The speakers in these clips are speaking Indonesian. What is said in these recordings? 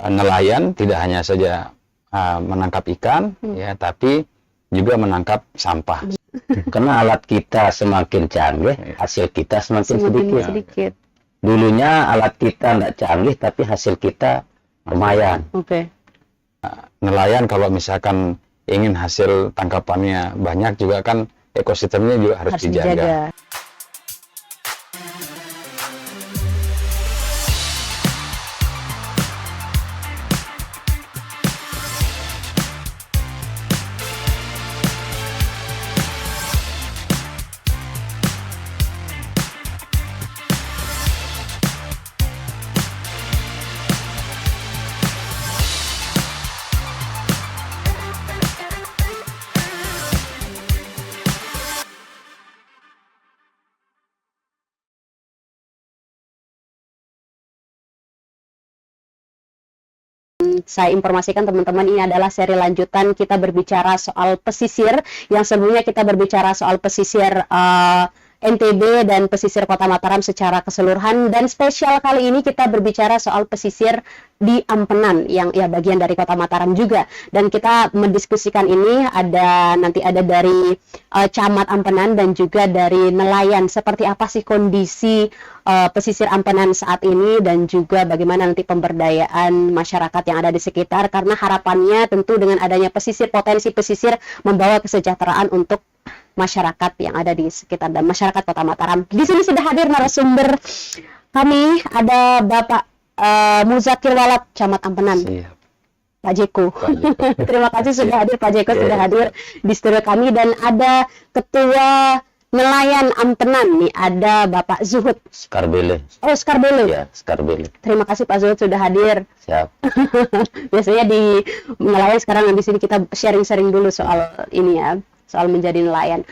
nelayan tidak hanya saja menangkap ikan, ya, tapi juga menangkap sampah. Karena alat kita semakin canggih, hasil kita semakin sedikit. Dulunya alat kita tidak canggih, tapi hasil kita lumayan. Nelayan kalau misalkan ingin hasil tangkapannya banyak juga kan ekosistemnya juga harus dijaga. Saya informasikan teman-teman, ini adalah seri lanjutan kita berbicara soal pesisir. Yang sebelumnya kita berbicara soal pesisir NTB dan pesisir Kota Mataram secara keseluruhan, dan spesial kali ini kita berbicara soal pesisir di Ampenan yang ya bagian dari Kota Mataram juga. Dan kita mendiskusikan ini nanti ada dari Camat Ampenan dan juga dari nelayan, seperti apa sih kondisi pesisir Ampenan saat ini, dan juga bagaimana nanti pemberdayaan masyarakat yang ada di sekitar, karena harapannya tentu dengan adanya pesisir, potensi pesisir membawa kesejahteraan untuk masyarakat yang ada di sekitar dan masyarakat Kota Mataram. Di sini sudah hadir narasumber kami, ada Bapak Muzakir Walad, Camat Ampenan. Siap. Pak Jeko. Terima kasih sudah hadir, Pak Jeko sudah hadir di studio kami, dan ada Ketua Nelayan Ampenan nih, ada Bapak Zuhud Skarbele. Oh, Skarbele. Ya, Skarbele. Terima kasih Pak Zuhud sudah hadir. Siap. Biasanya di nelayan, sekarang di sini kita sharing-sharing dulu soal ini ya, soal menjadi nelayan.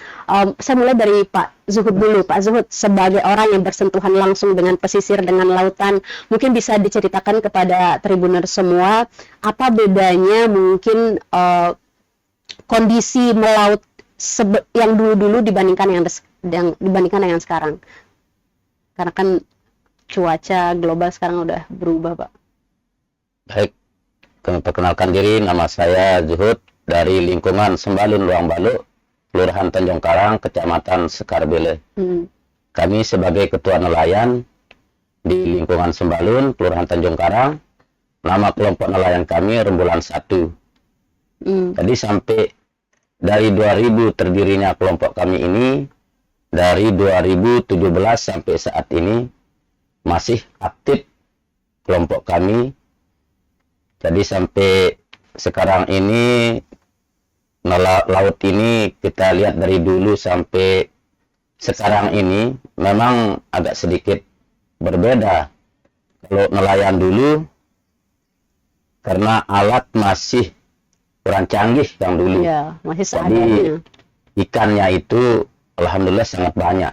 Saya mulai dari Pak Zuhud dulu. Pak Zuhud, sebagai orang yang bersentuhan langsung dengan pesisir, dengan lautan, mungkin bisa diceritakan kepada Tribuner semua, apa bedanya mungkin kondisi melaut yang dulu-dulu dibandingkan dibandingkan dengan sekarang? Karena kan cuaca global sekarang udah berubah, Pak. Baik, kami perkenalkan diri, nama saya Zuhud dari lingkungan Sembalun Ruang Balu, Kelurahan Tanjung Karang, Kecamatan Skarbele. Kami sebagai ketua nelayan di lingkungan Sembalun, Kelurahan Tanjung Karang. Nama kelompok nelayan kami Rembulan 1. Jadi sampai dari 2000 terdirinya kelompok kami ini, dari 2017 sampai saat ini masih aktif kelompok kami. Jadi sampai sekarang ini laut ini kita lihat dari dulu sampai sekarang ini memang agak sedikit berbeda. Kalau nelayan dulu karena alat masih kurang canggih yang dulu. Ya, masih Jadi seadanya. ikannya itu alhamdulillah sangat banyak.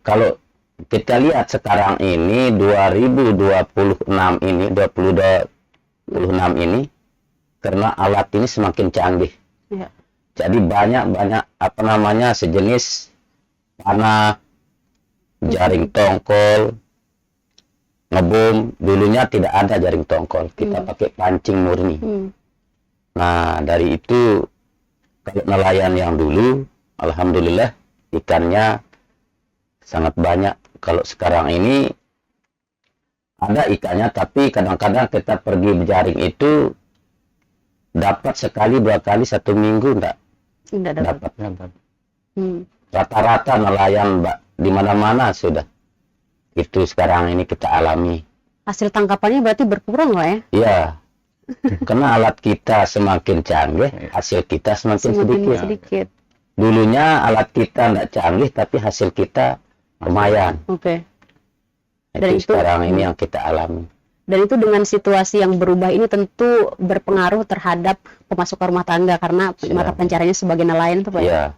Kalau kita lihat sekarang ini 2026 ini 2026 ini, karena alat ini semakin canggih. Ya. Jadi banyak apa namanya sejenis panah, jaring tongkol, ngebom. Dulunya tidak ada jaring tongkol, kita pakai pancing murni. Nah, dari itu kalau nelayan yang dulu alhamdulillah ikannya sangat banyak. Kalau sekarang ini ada ikannya, tapi kadang-kadang kita pergi berjaring itu dapat sekali, 2 kali, 1 minggu enggak dapat. Rata-rata nelayan, Mbak, di mana-mana sudah. Itu sekarang ini kita alami. Hasil tangkapannya berarti berkurang lah ya? Iya. Karena alat kita semakin canggih, hasil kita semakin sedikit. Dulunya alat kita enggak canggih, tapi hasil kita lumayan. Dan itu sekarang ini yang kita alami. Dan itu dengan situasi yang berubah ini tentu berpengaruh terhadap pemasukan rumah tangga, karena mata pencariannya sebagai nelayan itu Pak. Iya,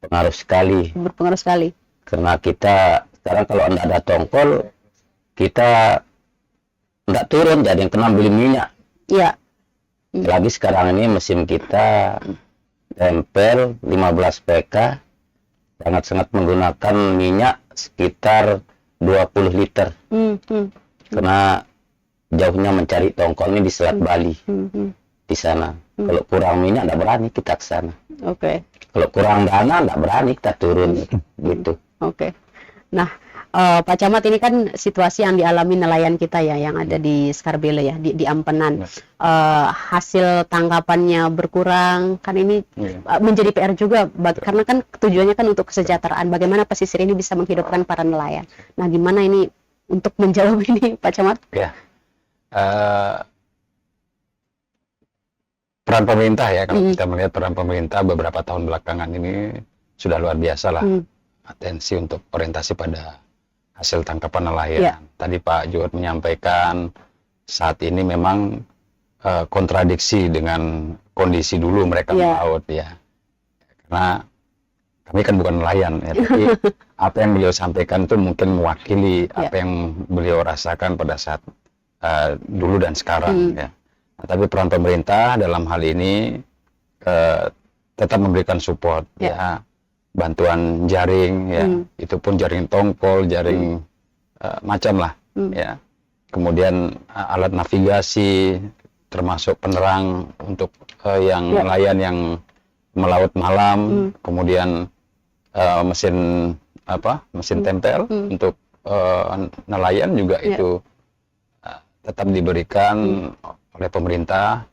pengaruh sekali. Berpengaruh sekali. Karena kita sekarang kalau enggak ada tongkol, kita enggak turun, jadi yang kena beli minyak. Iya. Lagi sekarang ini mesin kita tempel 15 PK, sangat-sangat menggunakan minyak sekitar 20 liter. Karena jauhnya mencari tongkol ini di Selat Bali, di sana. Kalau kurang minyak nggak berani kita ke sana. Oke. Kalau kurang dana nggak berani kita turun gitu. Oke. Nah, Pak Camat, ini kan situasi yang dialami nelayan kita ya, yang ada di Skarbele ya, di Ampenan. Hasil tangkapannya berkurang, kan ini menjadi PR juga, karena kan tujuannya kan untuk kesejahteraan. Bagaimana pesisir ini bisa menghidupkan para nelayan? Nah, gimana ini untuk menjawab ini, Pak Camat? Ya, peran pemerintah ya, kalau kita melihat peran pemerintah beberapa tahun belakangan ini sudah luar biasa lah. Atensi untuk orientasi pada hasil tangkapan nelayan. Tadi Pak Juhud menyampaikan saat ini memang kontradiksi dengan kondisi dulu mereka melaut ya. Karena kami kan bukan nelayan ya, tapi apa yang beliau sampaikan itu mungkin mewakili apa yang beliau rasakan pada saat dulu dan sekarang ya. Nah, tapi peran pemerintah dalam hal ini tetap memberikan support ya. Bantuan jaring ya, itu pun jaring tongkol, jaring macam lah ya. Kemudian alat navigasi, termasuk penerang untuk yang nelayan yang melaut malam, kemudian mesin tempel untuk nelayan juga itu tetap diberikan oleh pemerintah.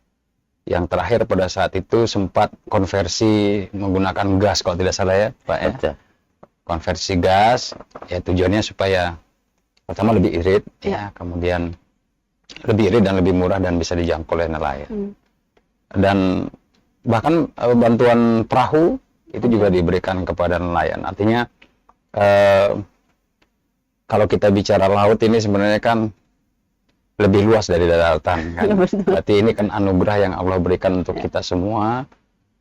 Yang terakhir pada saat itu sempat konversi menggunakan gas kalau tidak salah ya Pak ya. Konversi gas ya tujuannya supaya pertama lebih irit ya, kemudian lebih irit dan lebih murah dan bisa dijangkau oleh nelayan. Dan bahkan bantuan perahu itu juga diberikan kepada nelayan. Artinya kalau kita bicara laut ini sebenarnya kan lebih luas dari daratan kan. Berarti ini kan anugerah yang Allah berikan untuk kita semua.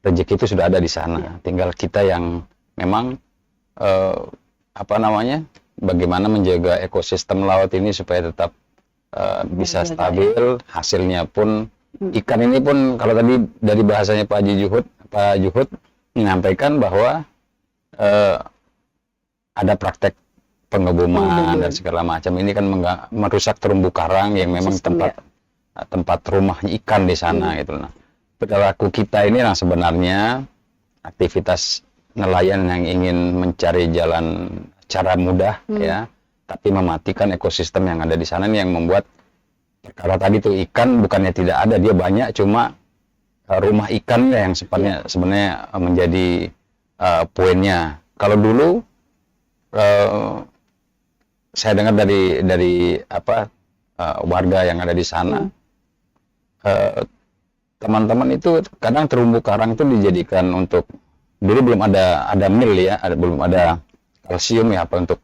Rezeki itu sudah ada di sana. Tinggal kita yang memang bagaimana menjaga ekosistem laut ini supaya tetap bisa stabil. Hasilnya pun ikan ini pun kalau tadi dari bahasanya Pak Juhud menyampaikan bahwa ada praktek pengeboman dan segala macam. Ini kan merusak terumbu karang yang memang tempat rumah ikan di sana gitu. Nah, perilaku kita ini yang sebenarnya aktivitas nelayan yang ingin mencari cara mudah ya, tapi mematikan ekosistem yang ada di sana ini yang membuat perkara tadi tuh ikan bukannya tidak ada, dia banyak, cuma rumah ikan yang sebenarnya menjadi poinnya. Kalau dulu saya dengar dari warga yang ada di sana, teman-teman itu kadang terumbu karang itu dijadikan untuk, dulu belum ada mil ya, belum ada kalsium ya untuk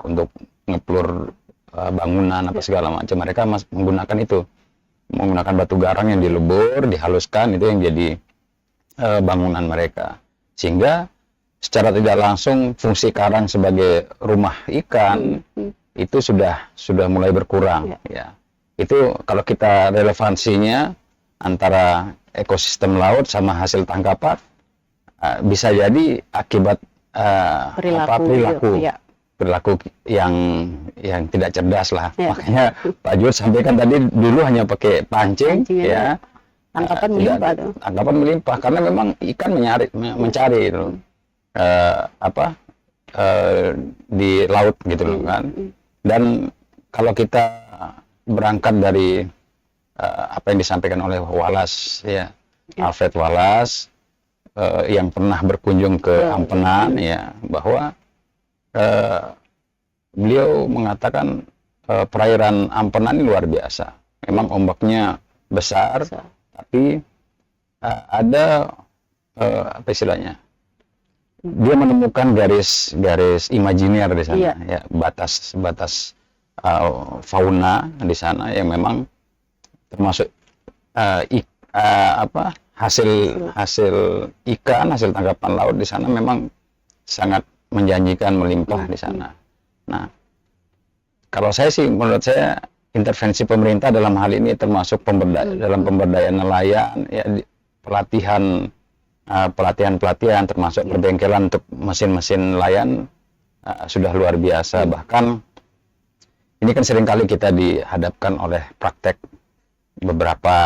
ngeplur bangunan apa segala macam. Mereka menggunakan batu garang yang dilebur, dihaluskan, itu yang jadi bangunan mereka. Sehingga secara tidak langsung fungsi karang sebagai rumah ikan itu sudah mulai berkurang ya. Itu kalau kita relevansinya antara ekosistem laut sama hasil tangkapan, bisa jadi akibat perilaku yang tidak cerdas lah. Makanya Pak Juhud sampaikan tadi dulu hanya pakai pancing ya. Tangkapan melimpah karena memang ikan mencari itu di laut gitu loh kan. Dan kalau kita berangkat dari apa yang disampaikan oleh Wallace ya, Alfred Wallace yang pernah berkunjung ke Ampenan ya, bahwa beliau mengatakan perairan Ampenan ini luar biasa. Memang ombaknya besar, tapi ada apa istilahnya? Dia menemukan garis imajiner di sana ya, batas fauna di sana yang memang termasuk hasil ikan, hasil tangkapan laut di sana memang sangat menjanjikan, melimpah di sana. Nah, kalau menurut saya intervensi pemerintah dalam hal ini termasuk dalam pemberdayaan nelayan ya, pelatihan termasuk perbengkelan untuk mesin-mesin nelayan sudah luar biasa. Bahkan ini kan seringkali kita dihadapkan oleh praktek beberapa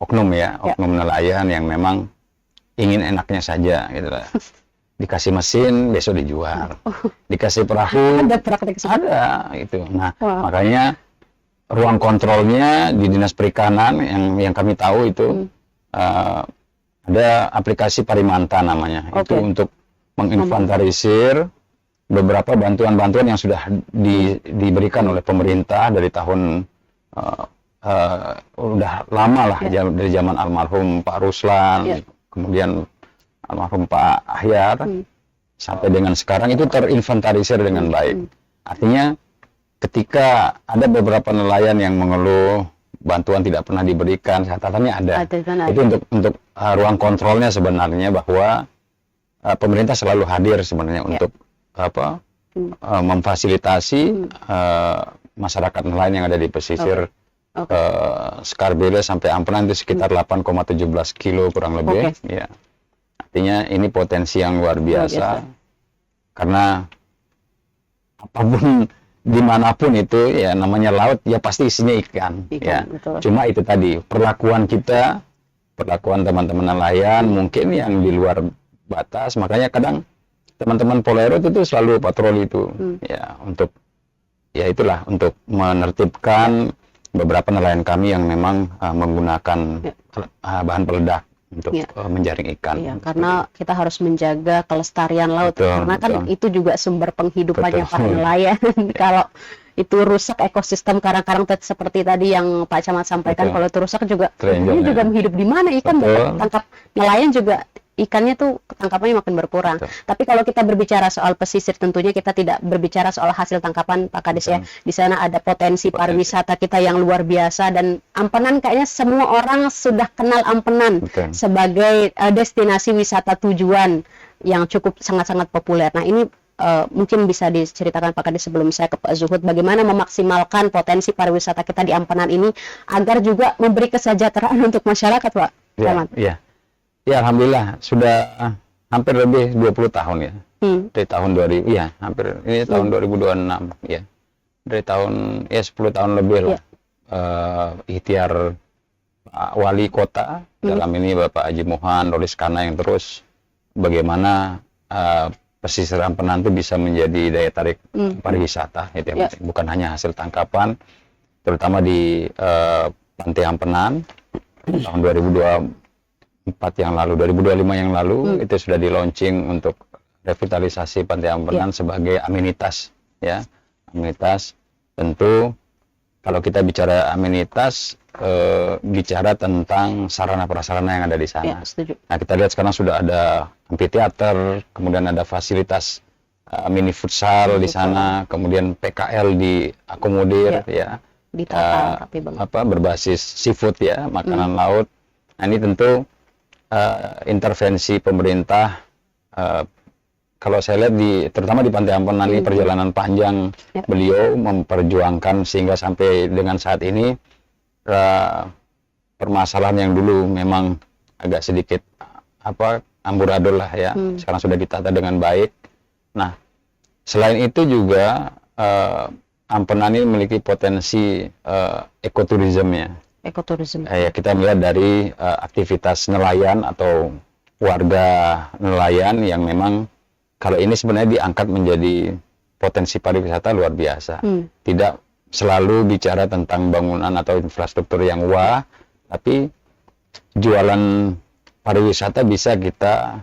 oknum oknum nelayan yang memang ingin enaknya saja gitu lah. Dikasih mesin besok dijual, dikasih perahu ada praktek seperti ada itu. Nah, makanya ruang kontrolnya di Dinas Perikanan yang kami tahu itu ada aplikasi Parimanta namanya. Itu untuk menginventarisir beberapa bantuan-bantuan yang sudah diberikan oleh pemerintah dari tahun udah lama lah, dari zaman almarhum Pak Ruslan, kemudian almarhum Pak Ahyar, sampai dengan sekarang itu terinventarisir dengan baik. Artinya ketika ada beberapa nelayan yang mengeluh bantuan tidak pernah diberikan, catatannya ada. Itu untuk ruang kontrolnya sebenarnya, bahwa pemerintah selalu hadir sebenarnya untuk memfasilitasi masyarakat nelayan yang ada di pesisir Skarbele sampai Ampenan itu sekitar 8,17 kilo kurang lebih. Ya. Artinya ini potensi yang luar biasa. Karena apapun dimanapun itu ya namanya laut ya pasti isinya ikan ya. Betul. Cuma itu tadi perlakuan kita, perlakuan teman-teman nelayan mungkin yang di luar batas, makanya kadang teman-teman Polairut itu selalu patroli itu ya, untuk ya itulah untuk menertibkan beberapa nelayan kami yang memang menggunakan bahan peledak untuk menjaring ikan. Iya, karena kita harus menjaga kelestarian laut, karena kan itu juga sumber penghidupannya para nelayan. Kalau itu rusak ekosistem karang-karang seperti tadi yang Pak Camat sampaikan, kalau itu rusak juga ini juga hidup di mana ikan, tangkap nelayan juga ikannya tuh tangkapannya makin berkurang. Tapi kalau kita berbicara soal pesisir, tentunya kita tidak berbicara soal hasil tangkapan, Pak Kades ya. Di sana ada potensi pariwisata kita yang luar biasa, dan Ampenan kayaknya semua orang sudah kenal Ampenan sebagai destinasi wisata tujuan yang cukup sangat-sangat populer. Nah, ini mungkin bisa diceritakan Pak Kades sebelum saya ke Pak Zuhud, bagaimana memaksimalkan potensi pariwisata kita di Ampenan ini agar juga memberi kesejahteraan untuk masyarakat, Pak. Iya. Ya, alhamdulillah sudah hampir lebih 20 tahun ya. Dari tahun 2000 ya, hampir ini tahun 2026 ya. Dari tahun 10 tahun lebih lah. Ikhtiar Pak Wali Kota dalam ini Bapak Haji Mohan Roliskana yang terus bagaimana pesisir Ampenan itu bisa menjadi daya tarik pariwisata, itu yang penting. Bukan hanya hasil tangkapan, terutama di Pantai Ampenan tahun 2024 yang lalu, 2025 yang lalu itu sudah di launching untuk revitalisasi Pantai Ampenan sebagai amenitas ya. Amenitas tentu kalau kita bicara amenitas bicara tentang sarana prasarana yang ada di sana. Nah, kita lihat sekarang sudah ada amphitheater, kemudian ada fasilitas mini futsal di sana, kemudian PKL diakomodir ya. Berbasis seafood ya, makanan laut. Nah, ini tentu intervensi pemerintah, kalau saya lihat terutama di Pantai Ampenan ini perjalanan panjang beliau memperjuangkan sehingga sampai dengan saat ini permasalahan yang dulu memang agak sedikit amburadul lah ya, sekarang sudah ditata dengan baik. Nah, selain itu juga Ampenan ini memiliki potensi ekoturisme ya. Ya, kita melihat dari aktivitas nelayan atau warga nelayan yang memang kalau ini sebenarnya diangkat menjadi potensi pariwisata luar biasa. Tidak selalu bicara tentang bangunan atau infrastruktur yang wah, tapi jualan pariwisata bisa kita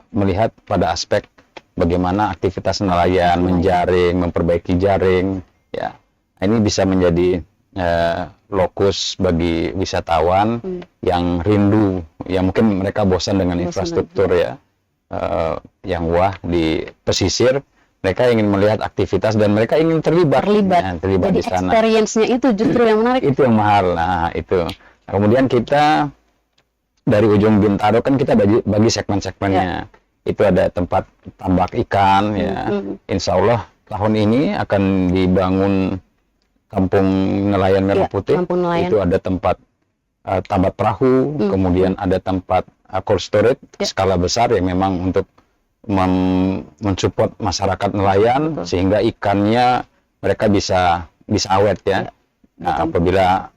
melihat pada aspek bagaimana aktivitas nelayan, menjaring, memperbaiki jaring, ya. Ini bisa menjadi lokus bagi wisatawan yang rindu, yang mungkin mereka bosan dengan infrastruktur ya, yang wah di pesisir. Mereka ingin melihat aktivitas dan mereka ingin terlibat jadi di sana. Experience-nya itu justru yang menarik. Itu yang mahal. Nah, itu. Kemudian kita dari ujung Bintaro kan kita bagi segmen-segmennya. Itu ada tempat tambak ikan ya. Insya Allah tahun ini akan dibangun Kampung Nelayan Merah Putih. Itu ada tempat tambat perahu, kemudian ada tempat cold storage skala besar yang memang untuk mensupport masyarakat nelayan sehingga ikannya mereka bisa awet ya. Nah, apabila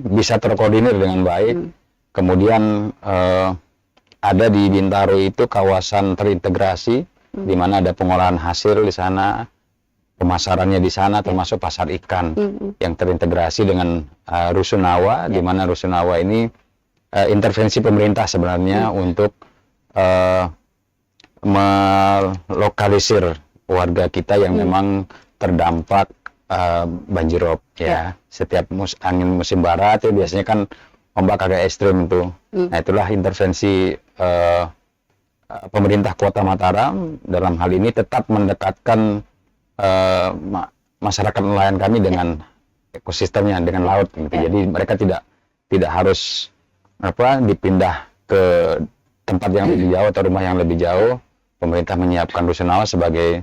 bisa terkoordinir dengan baik. Kemudian ada di Bintaro itu kawasan terintegrasi di mana ada pengolahan hasil di sana, pemasarannya di sana, termasuk pasar ikan yang terintegrasi dengan Rusunawa, di mana Rusunawa ini intervensi pemerintah sebenarnya untuk melokalisir warga kita yang memang terdampak banjirop ya. Setiap angin musim barat ya biasanya kan ombak agak ekstrim itu. Nah, itulah intervensi pemerintah Kota Mataram dalam hal ini tetap mendekatkan masyarakat nelayan kami dengan ekosistemnya, dengan laut gitu. Jadi mereka tidak harus dipindah ke tempat yang lebih jauh atau rumah yang lebih jauh. Pemerintah menyiapkan Rusunawa sebagai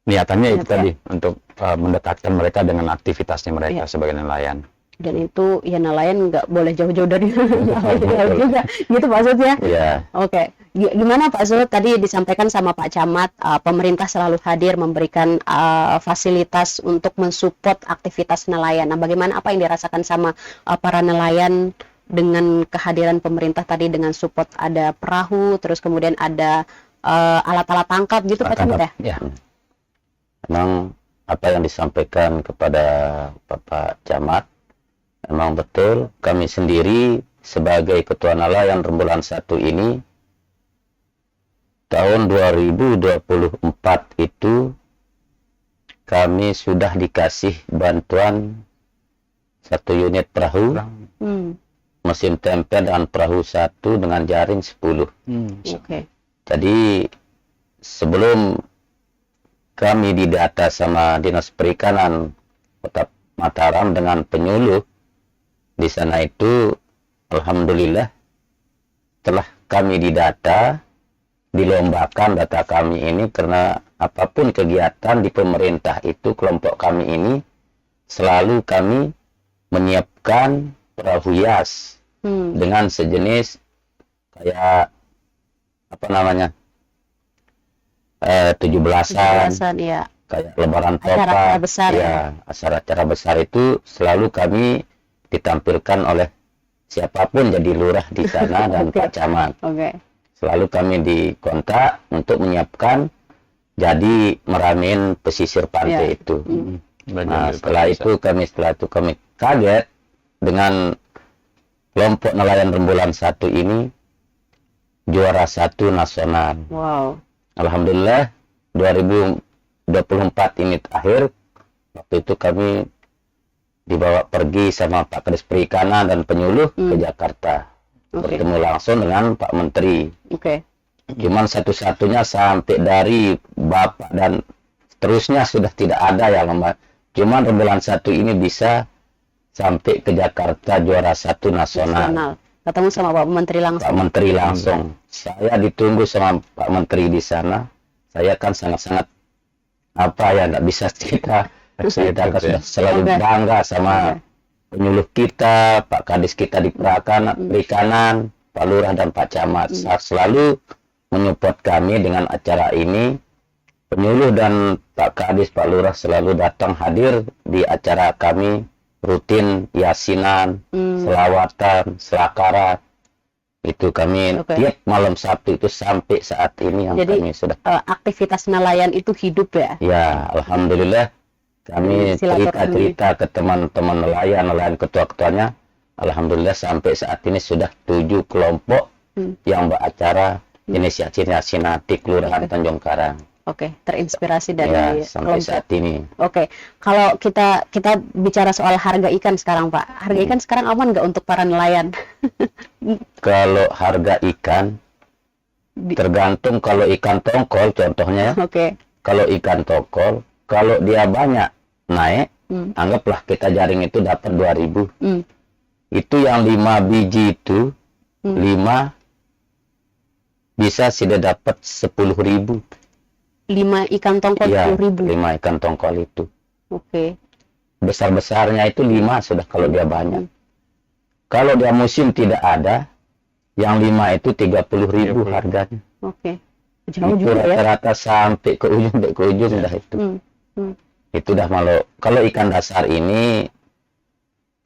niatannya itu tadi untuk mendekatkan mereka dengan aktivitasnya mereka sebagai nelayan. Dan itu ya nelayan nggak boleh jauh-jauh dari laut juga, gitu maksudnya. Oke. Gimana Pak Zuhud, tadi disampaikan sama Pak Camat, pemerintah selalu hadir memberikan fasilitas untuk mensupport aktivitas nelayan. Nah, bagaimana apa yang dirasakan sama para nelayan dengan kehadiran pemerintah tadi, dengan support ada perahu, terus kemudian ada alat-alat tangkap gitu Pak Camat ya? Memang apa yang disampaikan kepada Bapak Camat memang betul. Kami sendiri sebagai Ketua Nelayan Rembulan 1 ini tahun 2024 itu kami sudah dikasih bantuan 1 unit perahu, mesin tempe dan perahu 1 dengan jaring 10. Jadi sebelum kami didata sama Dinas Perikanan Kota Mataram dengan penyuluh di sana itu, alhamdulillah telah kami didata, dilombakan data kami ini, karena apapun kegiatan di pemerintah itu kelompok kami ini selalu kami menyiapkan perahu hias dengan sejenis kayak 17-an ya. Kayak lebaran topa, acara besar acara besar itu selalu kami ditampilkan oleh siapapun jadi lurah di sana dan Pak Camat. Selalu kami dikontak untuk menyiapkan jadi meramein pesisir pantai itu. Nah, setelah itu kami kaget dengan kelompok nelayan Rembulan 1 ini juara 1 nasional. Alhamdulillah 2024 ini akhir, waktu itu kami dibawa pergi sama Pak Kadis Perikanan dan penyuluh ke Jakarta. Bertemu langsung dengan Pak Menteri. Cuman satu-satunya sampai dari Bapak dan seterusnya sudah tidak ada yang cuman Rembulan 1 ini bisa sampai ke Jakarta juara 1 nasional. Ketemu sama Pak Menteri langsung. Pak Menteri langsung. Saya ditunggu sama Pak Menteri di sana. Saya kan sangat-sangat nggak bisa cerita. Kita sudah selalu bangga sama penyuluh kita, Pak Kadis kita di Perikanan, Pak Lurah dan Pak Camat. Selalu menyupport kami dengan acara ini. Penyuluh dan Pak Kadis, Pak Lurah selalu datang hadir di acara kami, rutin yasinan, selawatan, selakarat. Itu kami tiap malam Sabtu itu sampai saat ini yang kami sudah. Aktivitas nelayan itu hidup ya? Ya, alhamdulillah. Kami cerita-cerita ke teman-teman nelayan ketua-ketuanya. Alhamdulillah sampai saat ini sudah 7 kelompok yang beracara inisiasi Yasinati Kelurahan Tanjung Karang. Terinspirasi dari sampai saat ini. Kalau kita bicara soal harga ikan sekarang Pak, harga ikan sekarang aman nggak untuk para nelayan? Kalau harga ikan tergantung. Kalau ikan tongkol contohnya, kalau ikan tongkol kalau dia banyak naik, anggaplah kita jaring itu dapat 2.000. Itu yang 5 biji itu 5 bisa sudah dapat 10.000. 5 ikan tongkol 10.000. 5 ikan tongkol itu. Besar-besarnya itu 5 sudah kalau dia banyak. Kalau dia musim tidak ada, yang 5 itu 30.000 harganya. Jauh itu juga rata-rata sampai ke ujung dah itu. Itu dah kalau ikan dasar ini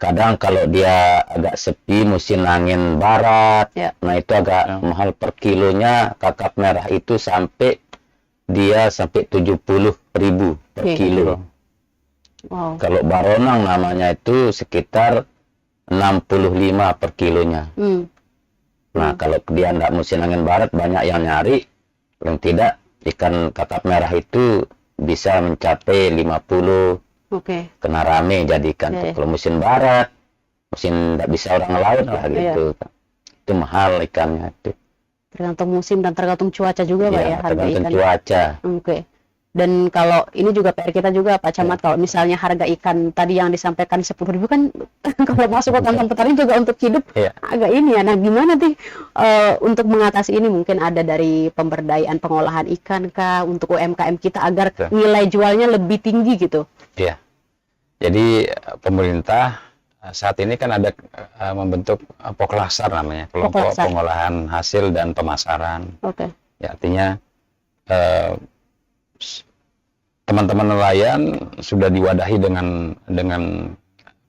kadang kalau dia agak sepi musim angin barat, nah itu agak mahal per kilonya. Kakap merah itu sampai 70.000 per kilo. Wow. Kalau baronang namanya itu sekitar 65 per kilonya. Nah kalau dia nggak musim angin barat, banyak yang nyari. Paling tidak ikan kakap merah itu bisa mencapai 50. Kena rame jadikan. Kalau musim barat, musim nggak bisa orang laut lah gitu. Itu mahal ikannya itu. Tergantung musim dan tergantung cuaca juga Pak ya, harga tergantung ikan. cuaca. Dan kalau ini juga PR kita juga Pak Camat, kalau misalnya harga ikan tadi yang disampaikan 10.000 kan kalau masuk ke kantong petani juga untuk hidup agak ini ya. Nah gimana sih untuk mengatasi ini? Mungkin ada dari pemberdayaan pengolahan ikan kah untuk UMKM kita agar nilai jualnya lebih tinggi gitu? Iya. Jadi pemerintah saat ini kan ada membentuk Poklasar namanya, kelompok pengolahan hasil dan pemasaran. Ya, artinya teman-teman nelayan sudah diwadahi dengan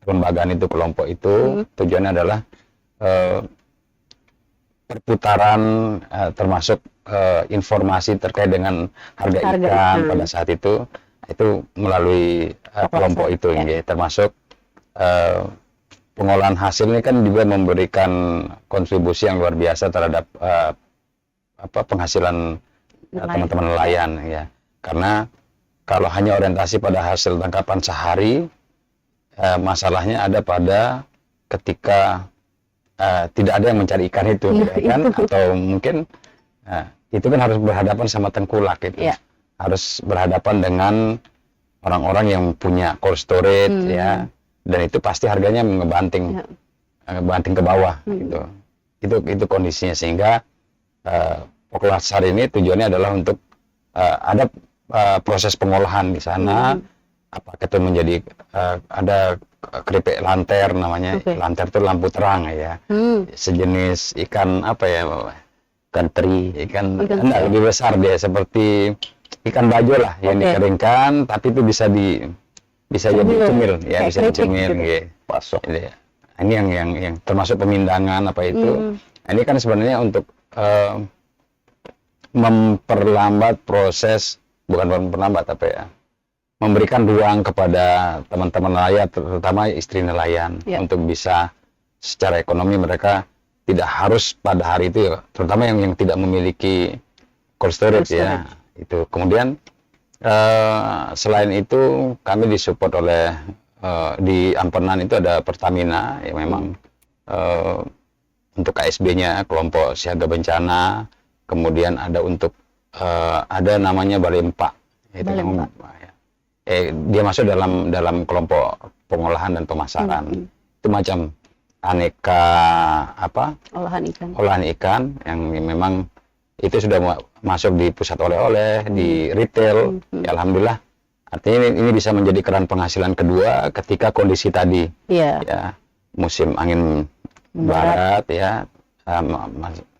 kelembagaan itu, kelompok itu. Tujuannya adalah perputaran termasuk informasi terkait dengan harga ikan pada saat itu melalui kelompok itu, termasuk pengolahan hasil ini kan juga memberikan kontribusi yang luar biasa terhadap penghasilan teman-teman nelayan ya. Karena kalau hanya orientasi pada hasil tangkapan sehari, masalahnya ada pada ketika tidak ada yang mencari ikan itu, kan? Atau mungkin itu kan harus berhadapan sama tengkulak gitu, harus berhadapan dengan orang-orang yang punya cold storage ya, dan itu pasti harganya ngebanting ke bawah gitu. Itu kondisinya, sehingga Poklasar ini tujuannya adalah untuk ada proses pengolahan di sana. Apakah itu menjadi ada keripik lanter namanya. Lanter itu lampu terang ya, sejenis ikan apa ya, ikan teri, ikan lebih besar dia, seperti ikan bajo lah yang dikeringkan, tapi itu bisa jadi cemil ya, bisa dicemil gitu. Pasok ya. Ini yang termasuk pemindangan apa itu. Ini kan sebenarnya untuk memperlambat proses, bukan memperlambat apa ya, memberikan ruang kepada teman-teman nelayan, terutama istri nelayan, untuk bisa secara ekonomi mereka tidak harus pada hari itu ya, terutama yang tidak memiliki cold storage ya. Itu kemudian selain itu kami disupport oleh di Ampenan itu ada Pertamina yang memang untuk KSB-nya kelompok siaga bencana. Kemudian ada untuk ada namanya Balempa, itu dia masuk dalam kelompok pengolahan dan pemasaran. Itu macam aneka olahan ikan yang memang itu sudah masuk di pusat oleh-oleh, di retail. Ya, alhamdulillah, artinya ini bisa menjadi keran penghasilan kedua ketika kondisi tadi ya, musim angin barat ya,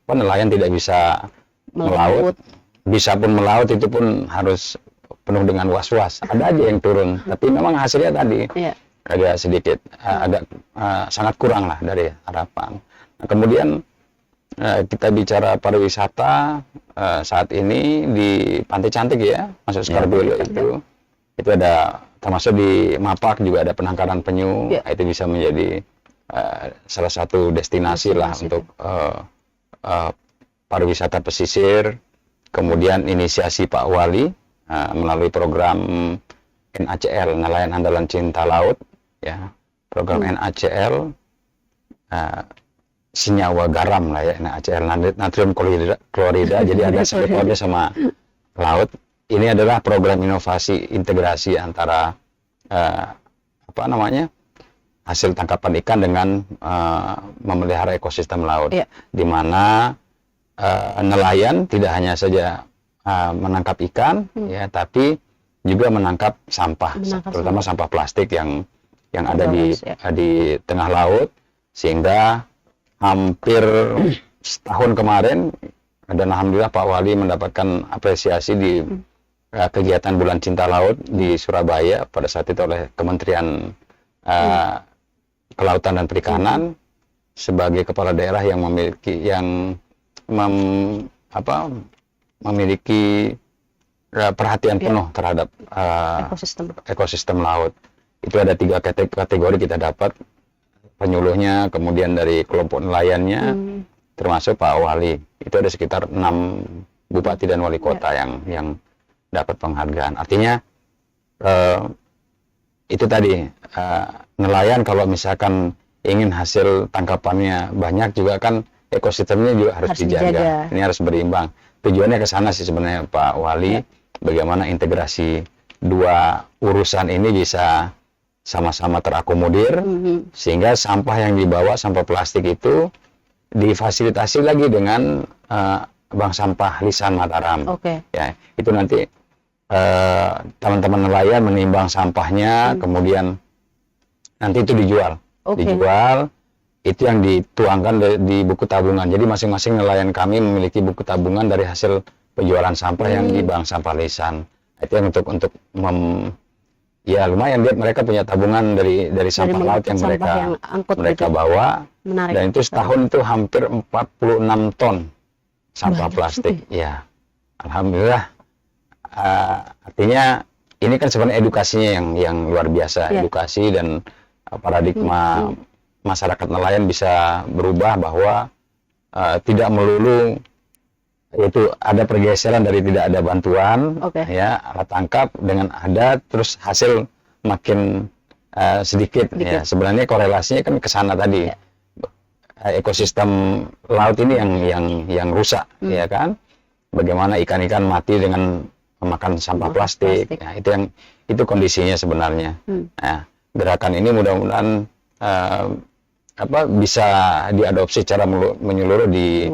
nelayan tidak bisa melaut, bisa pun melaut itu pun harus penuh dengan was-was. Ada aja yang turun, tapi memang hasilnya tadi agak sedikit, sangat kurang lah dari harapan. Nah, kemudian kita bicara pariwisata, saat ini di Pantai Cantik ya, masuk Skarbelo itu ada, termasuk di Mapak juga ada penangkaran penyu. Itu bisa menjadi salah satu destinasi lah untuk pariwisata pesisir. Kemudian inisiasi Pak Wali melalui program NACL, Nelayan Andalan Cinta Laut ya, program NACL senyawa garam lah ya, NaCl, natrium klorida, jadi ada sebetulnya sama laut. Ini adalah program inovasi integrasi antara hasil tangkapan ikan dengan memelihara ekosistem laut, di mana nelayan tidak hanya saja menangkap ikan ya, tapi juga menangkap sampah, terutama sampah plastik yang ada di tengah laut, sehingga hampir setahun kemarin, dan alhamdulillah Pak Wali mendapatkan apresiasi di kegiatan Bulan Cinta Laut di Surabaya pada saat itu oleh Kementerian Kelautan dan Perikanan sebagai kepala daerah yang memiliki perhatian penuh terhadap ekosistem laut. Itu ada 3 kategori kita dapat, penyuluhnya, kemudian dari kelompok nelayannya, termasuk Pak Wali. Itu ada sekitar 6 bupati dan wali kota yang dapat penghargaan. Artinya itu tadi, nelayan kalau misalkan ingin hasil tangkapannya banyak juga kan ekosistemnya juga harus dijaga. Ini harus berimbang. Tujuannya ke sana sih sebenarnya Pak Wali, bagaimana integrasi 2 urusan ini bisa sama-sama terakomodir, sehingga sampah yang dibawa, sampah plastik itu difasilitasi lagi dengan bank sampah lisan Mataram. Ya, itu nanti teman-teman nelayan menimbang sampahnya, kemudian nanti itu dijual. Dijual, itu yang dituangkan di buku tabungan. Jadi masing-masing nelayan kami memiliki buku tabungan dari hasil penjualan sampah yang di bank sampah lisan. Itu yang untuk ya lumayan, mereka punya tabungan dari sampah laut yang mereka bawa. Menarik. Dan itu setahun itu hampir 46 ton sampah plastik. Ya, alhamdulillah. Artinya ini kan sebenarnya edukasinya yang luar biasa, edukasi dan paradigma masyarakat nelayan bisa berubah, bahwa tidak melulu yaitu ada pergeseran dari tidak ada bantuan, ya, alat tangkap dengan ada, terus hasil makin sedikit. Ya, sebenarnya korelasinya kan ke sana tadi. Ekosistem laut ini yang rusak, ya kan? Bagaimana ikan-ikan mati dengan memakan sampah plastik. Nah, itu kondisinya sebenarnya. Nah, gerakan ini mudah-mudahan bisa diadopsi secara menyeluruh di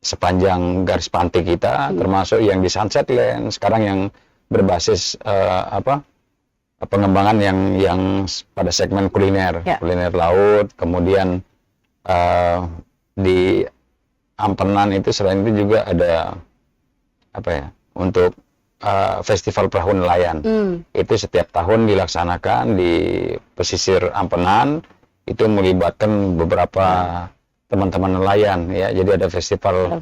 sepanjang garis pantai kita, termasuk yang di Sunset Land sekarang yang berbasis pengembangan yang pada segmen kuliner laut. Kemudian di Ampenan itu selain itu juga ada untuk festival perahu nelayan. Itu setiap tahun dilaksanakan di pesisir Ampenan, itu melibatkan beberapa teman-teman nelayan, ya. Jadi ada festival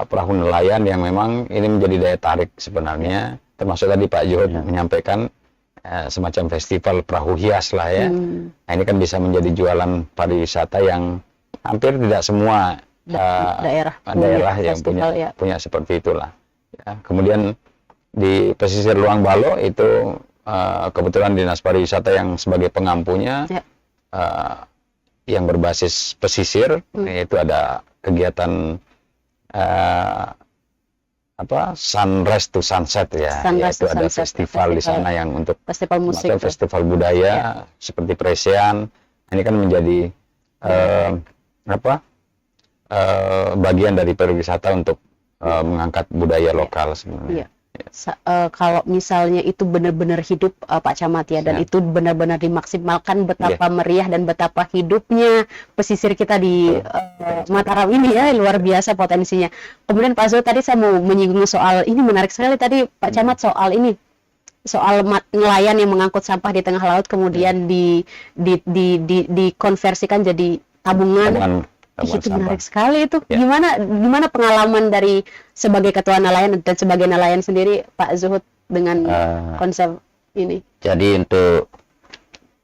perahu nelayan yang memang ini menjadi daya tarik sebenarnya. Termasuk tadi Pak Juhud menyampaikan semacam festival perahu hias lah, ya. Nah, ini kan bisa menjadi jualan pariwisata yang hampir tidak semua daerah yang punya seperti itulah. Ya, kemudian di pesisir Luang Balo itu kebetulan Dinas Pariwisata yang sebagai pengampunya, yang berbasis pesisir, yaitu ada kegiatan Sunrise to Sunset, ya. Yaitu ada festival di sana yang untuk festival musik, festival budaya seperti Presian. Ini kan menjadi bagian dari pariwisata untuk mengangkat budaya lokal sebenarnya. Kalau misalnya itu benar-benar hidup, Pak Camat, ya, dan itu benar-benar dimaksimalkan, betapa meriah dan betapa hidupnya pesisir kita di Mataram ini, ya, luar biasa potensinya. Kemudian Pak Zuhud, tadi saya mau menyinggung soal ini, menarik sekali tadi Pak Camat soal ini, soal nelayan yang mengangkut sampah di tengah laut kemudian dikonversikan jadi tabungan. Itu menarik sekali itu. Gimana pengalaman dari sebagai ketua nelayan dan sebagai nelayan sendiri Pak Zuhud dengan konsep ini? Jadi untuk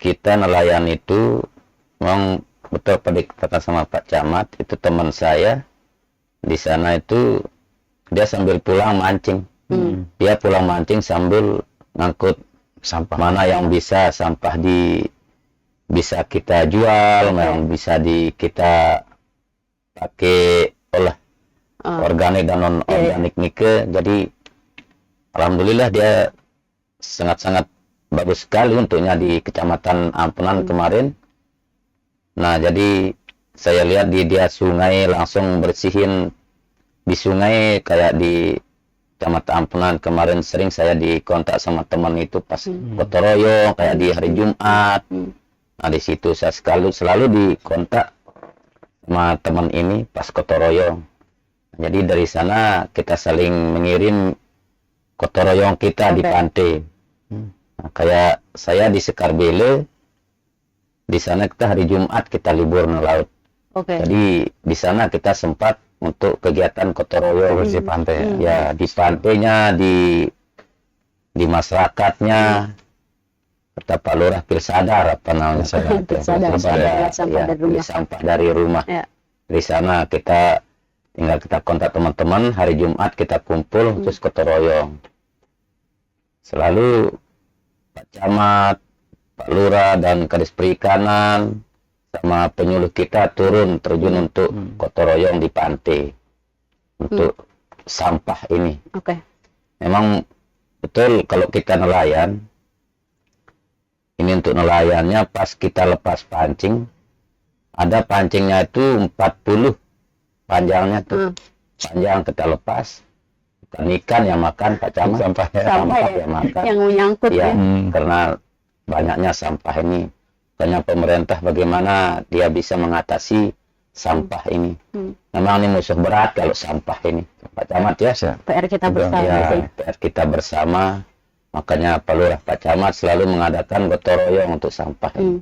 kita nelayan itu memang betul kata sama Pak Camat, itu teman saya di sana itu dia sambil pulang mancing. Dia pulang mancing sambil ngangkut sampah. Mana yang bisa sampah bisa kita jual, yang bisa kita pakai organik dan non organik nike. Jadi alhamdulillah dia sangat-sangat bagus sekali untuknya di Kecamatan Ampenan kemarin. Nah, jadi saya lihat dia sungai langsung bersihin di sungai kayak di Kecamatan Ampenan kemarin. Sering saya dikontak sama teman itu pas gotong royong kayak di hari Jumat. Nah, di situ saya selalu dikontak sama teman ini pas gotong royong. Jadi dari sana kita saling mengirim gotong royong kita di pantai. Nah, kayak saya di Sekarbele Di sana kita hari Jumat kita libur nelaut. Oke. Jadi di sana kita sempat untuk kegiatan gotong royong bersih pantai ya. ya di pantainya, di masyarakatnya, kata Pak Lurah Pilsadar apa namanya, Pilsadar, sampah dari rumah. sampah dari rumah. Ya. Di sana kita tinggal kita kontak teman-teman, hari Jumat kita kumpul terus gotong royong. Selalu Pak Camat, Pak Lurah dan Kadis Perikanan sama penyuluh kita terjun untuk gotong royong di pantai untuk sampah ini. Oke. Memang betul kalau kita nelayan, ini untuk nelayannya pas kita lepas pancing, ada pancingnya itu 40 panjangnya tuh. Panjang kita lepas, ikan yang makan Pak Camat, Sampah yang makan. Yang menyangkut Ya, ya. karena banyaknya sampah ini. Tanya pemerintah bagaimana dia bisa mengatasi sampah ini. Memang ini musuh berat kalau sampah ini, Pak Camat ya. PR kita bersama. Ya, sih. PR kita bersama. Makanya Pak Lurah Pak Camat selalu mengadakan gotong royong untuk sampah ini.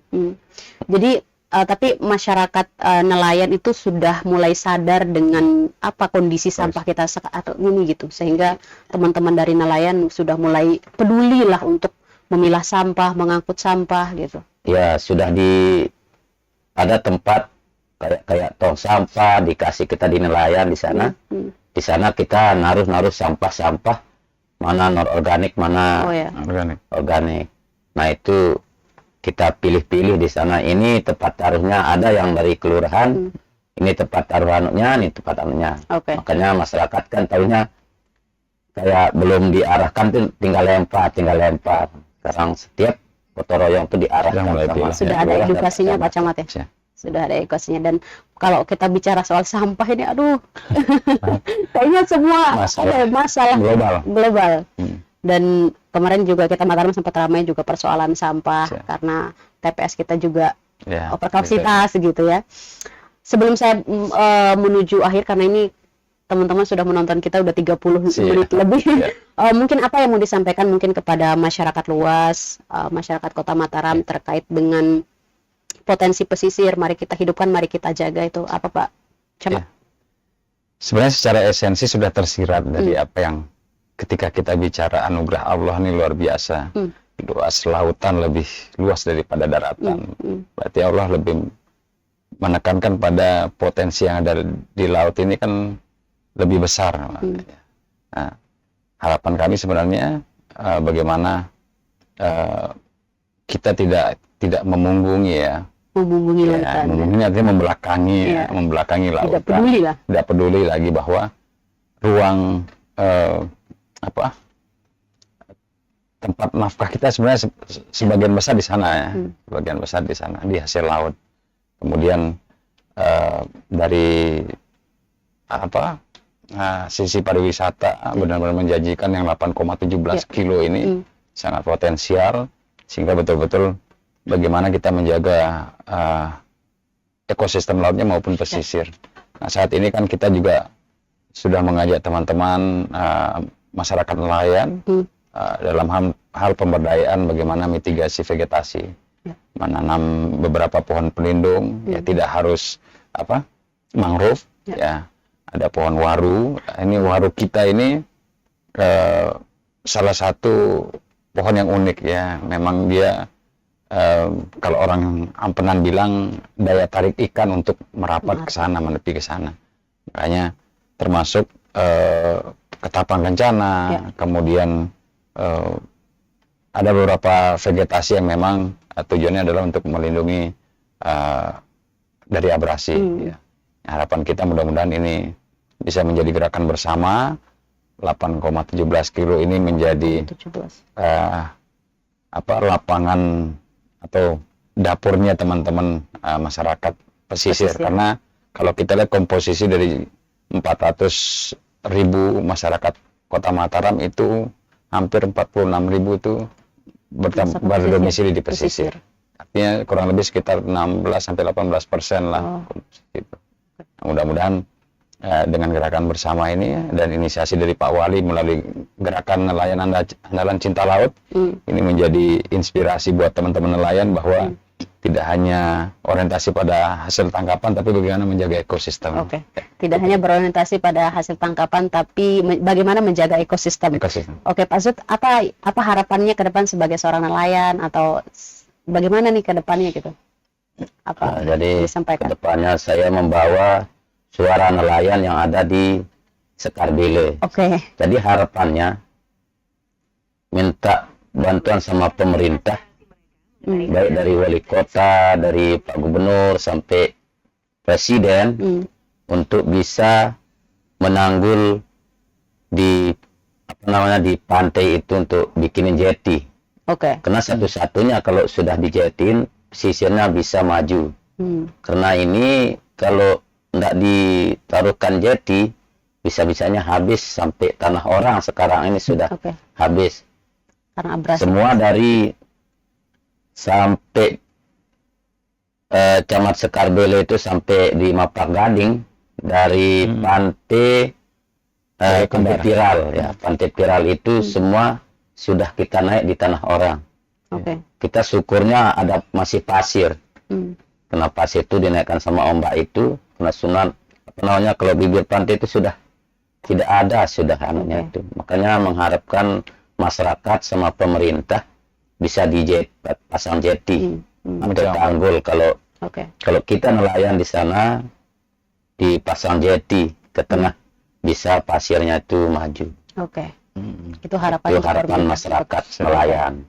Jadi tapi masyarakat nelayan itu sudah mulai sadar dengan apa kondisi sampah kita atau ini gitu, sehingga teman-teman dari nelayan sudah mulai peduli lah untuk memilah sampah, mengangkut sampah gitu. Ya, sudah ada tempat kayak tong sampah dikasih kita di nelayan di sana. Di sana kita naruh sampah-sampah mana non organik, mana organik. Nah, itu kita pilih-pilih di sana. Ini tempat taruhnya ada yang dari kelurahan, ini tempat taruh anunya, ini tempat anunya. Makanya masyarakat kan tahunya kayak belum diarahkan tuh tinggal lempar. Sekarang setiap gotong royong itu diarahkan sama. Sudah ada edukasinya Pak Camat ya? Sudah ada edukasinya. Dan kalau kita bicara soal sampah ini, aduh, kayaknya semua ada masalah global. Dan kemarin juga kita Mataram sempat ramai juga persoalan sampah karena TPS kita juga over kapasitas gitu ya. Sebelum saya menuju akhir, karena ini teman-teman sudah menonton kita udah 30 menit lebih. Mungkin apa yang mau disampaikan mungkin kepada masyarakat luas, masyarakat Kota Mataram terkait dengan potensi pesisir, mari kita hidupkan, mari kita jaga, itu apa Pak Camat? Sebenarnya secara esensi sudah tersirat dari apa yang ketika kita bicara anugerah Allah ini luar biasa. Luas lautan lebih luas daripada daratan. Berarti Allah lebih menekankan pada potensi yang ada di laut ini kan lebih besar. Nah, harapan kami sebenarnya bagaimana kita tidak memunggungi ya. Membumbuhi lautan. Membumbuhi artinya membelakangi lautan. Tidak peduli lagi bahwa ruang tempat nafkah kita sebenarnya sebagian besar di sana ya. Sebagian besar di sana, di hasil laut. Kemudian dari sisi pariwisata benar-benar menjanjikan yang 8,17 kilo ini sangat potensial, sehingga betul-betul bagaimana kita menjaga ekosistem lautnya maupun pesisir. Nah, saat ini kan kita juga sudah mengajak teman-teman masyarakat nelayan dalam hal pemberdayaan bagaimana mitigasi vegetasi, menanam beberapa pohon pelindung, ya tidak harus mangrove, ya ada pohon waru. Ini waru kita ini salah satu pohon yang unik ya, memang dia kalau orang Ampenan bilang daya tarik ikan untuk merapat ke sana, menepi ke sana. Makanya termasuk ketapang kencana, kemudian ada beberapa vegetasi yang memang tujuannya adalah untuk melindungi dari abrasi. Ya. Harapan kita mudah-mudahan ini bisa menjadi gerakan bersama. 8,17 kilo ini menjadi lapangan atau dapurnya teman-teman masyarakat pesisir. Karena kalau kita lihat komposisi dari 400.000 masyarakat Kota Mataram itu hampir 46.000 itu berdomisili di pesisir. Artinya kurang lebih sekitar 16-18% lah. Mudah-mudahan dengan gerakan bersama ini dan inisiasi dari Pak Wali melalui gerakan nelayan andalan cinta laut, ini menjadi inspirasi buat teman-teman nelayan bahwa tidak hanya orientasi pada hasil tangkapan, tapi bagaimana menjaga ekosistem. Oke. Tidak hanya berorientasi pada hasil tangkapan, tapi bagaimana menjaga ekosistem. Oke, Pak Zut, apa harapannya ke depan sebagai seorang nelayan, atau bagaimana nih ke depannya gitu? Apa jadi disampaikan? ke depannya saya membawa suara nelayan yang ada di Sekarbile. Oke. Jadi harapannya minta bantuan sama pemerintah, baik dari wali kota, dari Pak Gubernur sampai Presiden, untuk bisa menanggul di di pantai itu untuk bikinin jeti. Oke. Karena satu-satunya kalau sudah dijetin, pesisirnya bisa maju. Karena ini kalau tidak ditaruhkan jeti, bisa-bisanya habis sampai tanah orang sekarang ini sudah habis. Karena abrasi. Semua dari sampai Camat Sekarbile itu sampai di Mapak Gading, dari pantai Pantai Piral ya, Pantai Piral itu semua sudah kita naik di tanah orang. Kita syukurnya ada masih pasir. Karena pasir itu dinaikkan sama ombak itu, karena Sunan kalau bibir pantai itu sudah tidak ada sudah anunya itu. Makanya mengharapkan masyarakat sama pemerintah bisa pasang jeti untuk tanggul. Kalau kita nelayan di sana dipasang jeti ke tengah, bisa pasirnya itu maju. Itu harapan, masyarakat nelayan.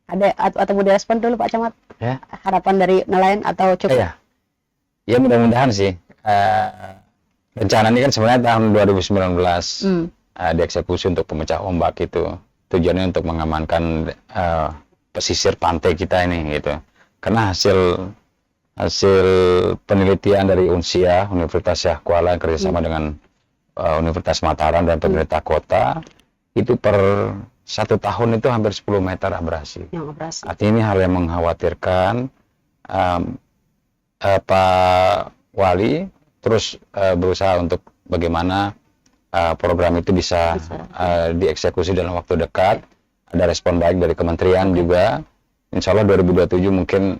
Ada atau mau direspon dulu Pak Camat? Ya. Harapan dari nelayan atau cukup? Ya mudah-mudahan sih. Rencana ini kan sebenarnya tahun 2019 dieksekusi untuk pemecah ombak itu. Tujuannya untuk mengamankan pesisir pantai kita ini gitu. Karena hasil penelitian dari UNSIA, Universitas Syah Kuala, kerjasama dengan Universitas Mataram dan pemerintah kota, itu per 1 tahun itu hampir 10 meter abrasi. Artinya ini hal yang mengkhawatirkan. Pak Wali terus berusaha untuk bagaimana program itu bisa dieksekusi dalam waktu dekat. Ada respon baik dari kementerian juga. Insya Allah 2027 mungkin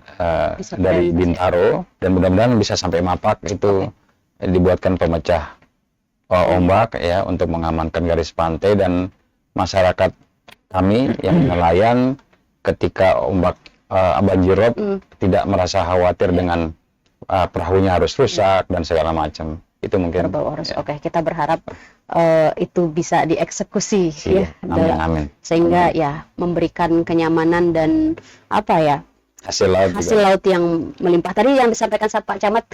dari Bintaro, dan mudah-mudahan bisa sampai Mapak itu dibuatkan pemecah ombak ya, untuk mengamankan garis pantai, dan masyarakat kami yang nelayan ketika ombak banjirop tidak merasa khawatir dengan perahunya harus rusak dan segala macam. Itu mungkin. Oke, kita berharap itu bisa dieksekusi ya. Amin. Sehingga ya memberikan kenyamanan dan hasil laut yang melimpah. Tadi yang disampaikan Pak Camat,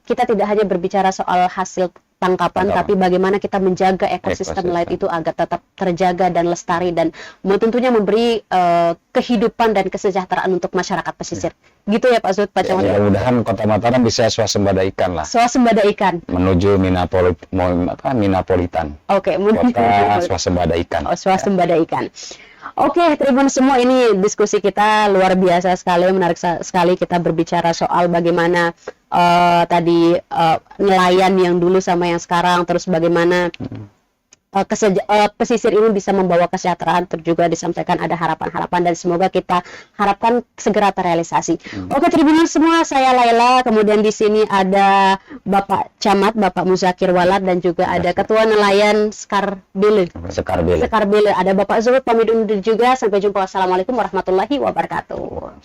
kita tidak hanya berbicara soal hasil tangkapan, tapi bagaimana kita menjaga ekosistem laut itu agar tetap terjaga dan lestari, dan tentunya memberi kehidupan dan kesejahteraan untuk masyarakat pesisir. Gitu ya Pak Zut, Pak Camat. Mudah-mudahan Kota Mataram bisa swasembada ikan lah. Swasembada ikan. Menuju Minapolitan. Kota swasembada ikan. Swasembada ikan. Oke, Tribun semua, ini diskusi kita luar biasa sekali, menarik sekali. Kita berbicara soal bagaimana nelayan yang dulu sama yang sekarang, terus bagaimana pesisir ini bisa membawa kesejahteraan. Terus juga disampaikan ada harapan-harapan, dan semoga kita harapkan segera terrealisasi. Oke, Tribuners semua, saya Laila, kemudian di sini ada Bapak Camat, Bapak Muzakir Walad, dan juga ada Ketua Nelayan Sekarbile. Ada Bapak Zuhud, pamit undur juga. Sampai jumpa. Wassalamualaikum warahmatullahi wabarakatuh.